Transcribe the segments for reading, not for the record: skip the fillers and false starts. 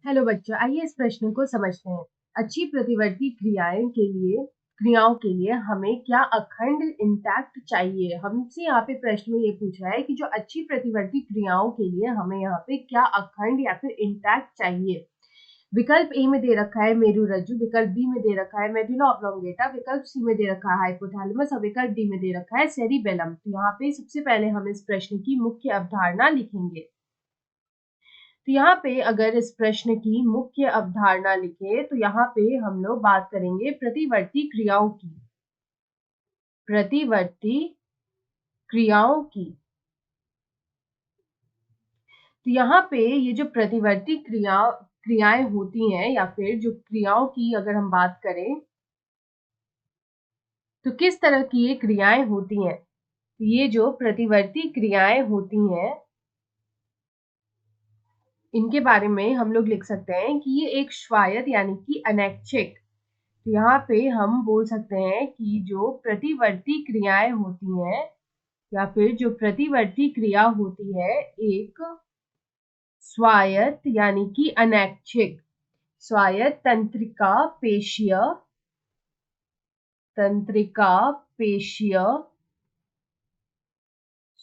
Hello बच्चों, आइए इस प्रश्न को समझते हैं। अच्छी प्रतिवर्ती क्रियाओं के लिए हमें क्या अखंड इंटैक्ट चाहिए। हमसे यहाँ पे प्रश्न में ये पूछ रहा है कि जो अच्छी प्रतिवर्ती क्रियाओं के लिए हमें यहाँ पे क्या अखंड या फिर इंटैक्ट चाहिए। विकल्प ए में दे रखा है मेरुरज्जु, विकल्प बी में दे रखा है मेडुला ऑब्लोंगेटा, विकल्प सी में दे रखा है हाइपोथैलेमस और विकल्प डी में दे रखा है सेरिबेलम। तो यहाँ पे सबसे पहले हम इस प्रश्न की मुख्य अवधारणा लिखेंगे। तो यहाँ पे अगर इस प्रश्न की मुख्य अवधारणा लिखे तो यहाँ पे हम लोग बात करेंगे प्रतिवर्ती क्रियाओं की। प्रतिवर्ती क्रियाओं की। तो यहाँ पे ये जो प्रतिवर्ती क्रियाएं होती हैं या फिर जो क्रियाओं की अगर हम बात करें तो किस तरह की ये क्रियाएं होती हैं। तो ये जो प्रतिवर्ती क्रियाएं होती हैं इनके बारे में हम लोग लिख सकते हैं कि ये एक स्वायत्त यानी कि अनैच्छिक। तो यहाँ पे हम बोल सकते हैं कि जो प्रतिवर्ती क्रियाएं होती हैं या फिर जो प्रतिवर्ती क्रिया होती है एक स्वायत्त यानी कि अनैच्छिक। स्वायत्त तंत्रिका पेशीय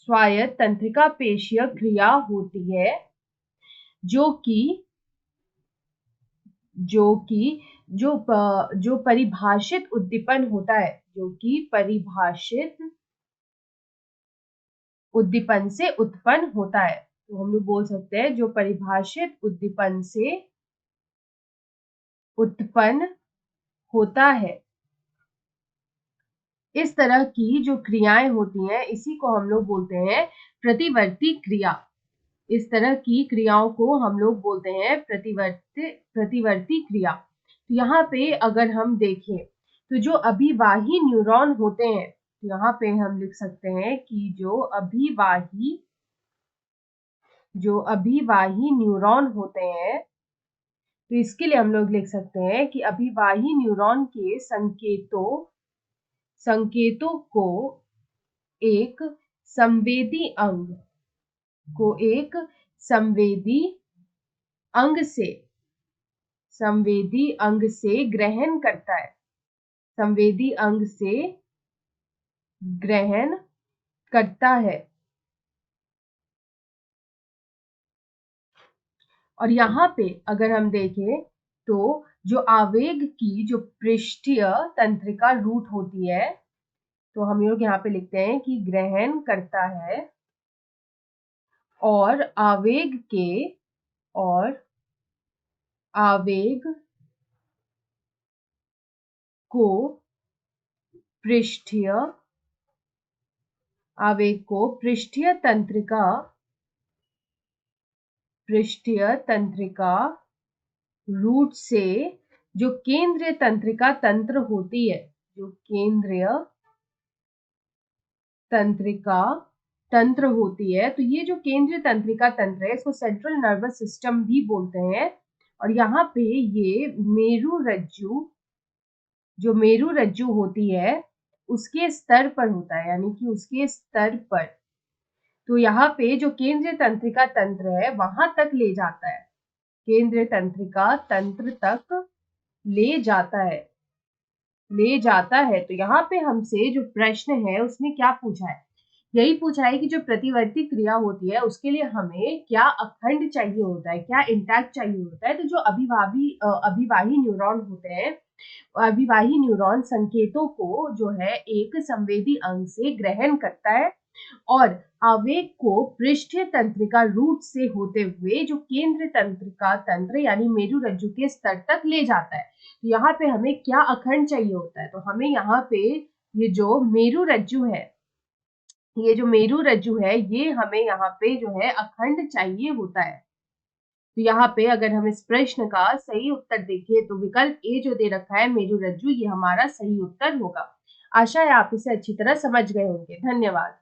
स्वायत्त तंत्रिका पेशीय क्रिया होती है जो कि जो परिभाषित उद्दीपन होता है, जो कि परिभाषित उद्दीपन से उत्पन्न होता है। तो हम लोग बोल सकते हैं जो परिभाषित उद्दीपन से उत्पन्न होता है। इस तरह की जो क्रियाएं होती हैं इसी को हम लोग बोलते हैं प्रतिवर्ती क्रिया। इस तरह की क्रियाओं को हम लोग बोलते हैं प्रतिवर्ती क्रिया। तो यहाँ पे अगर हम देखें तो जो अभिवाही न्यूरॉन होते हैं, यहाँ पे हम लिख सकते हैं कि जो अभिवाही न्यूरॉन होते हैं तो इसके लिए हम लोग लिख सकते हैं कि अभिवाही न्यूरॉन के संकेतों को एक संवेदी अंग संवेदी अंग से ग्रहण करता है। संवेदी अंग से ग्रहण करता है। और यहाँ पे अगर हम देखें तो जो आवेग की जो पृष्ठीय तंत्रिका रूट होती है, तो हम लोग यहाँ पे लिखते हैं कि ग्रहण करता है और आवेग को पृष्ठीय तंत्रिका रूट से जो केंद्रीय तंत्रिका तंत्र होती है, जो केंद्रीय तंत्रिका तंत्र होती है, तो ये जो केंद्रीय तंत्रिका तंत्र है इसको सेंट्रल नर्वस सिस्टम भी बोलते हैं। और यहाँ पे ये मेरु रज्जु होती है उसके स्तर पर होता है, यानी कि उसके स्तर पर। तो यहाँ पे जो केंद्रीय तंत्रिका तंत्र है वहां तक ले जाता है, केंद्रीय तंत्रिका तंत्र तक ले जाता है। तो यहाँ पे हमसे जो प्रश्न है उसमें क्या पूछा है, यही पूछा है कि जो प्रतिवर्ती क्रिया होती है उसके लिए हमें क्या अखंड चाहिए होता है, क्या इंटैक्ट चाहिए होता है। तो जो अभिवाही न्यूरॉन होते हैं, अभिवाही न्यूरॉन संकेतों को जो है एक संवेदी अंग से ग्रहण करता है और आवेग को पृष्ठीय तंत्रिका रूट से होते हुए जो केंद्रीय तंत्रिका तंत्र यानी मेरुरज्जु के स्तर तक ले जाता है। तो यहाँ पे हमें क्या अखंड चाहिए होता है, तो हमें यहाँ पे ये जो मेरुरज्जु है ये हमें यहाँ पे जो है अखंड चाहिए होता है। तो यहाँ पे अगर हम इस प्रश्न का सही उत्तर देखें तो विकल्प ए जो दे रखा है मेरुरज्जु, ये हमारा सही उत्तर होगा। आशा है आप इसे अच्छी तरह समझ गए होंगे। धन्यवाद।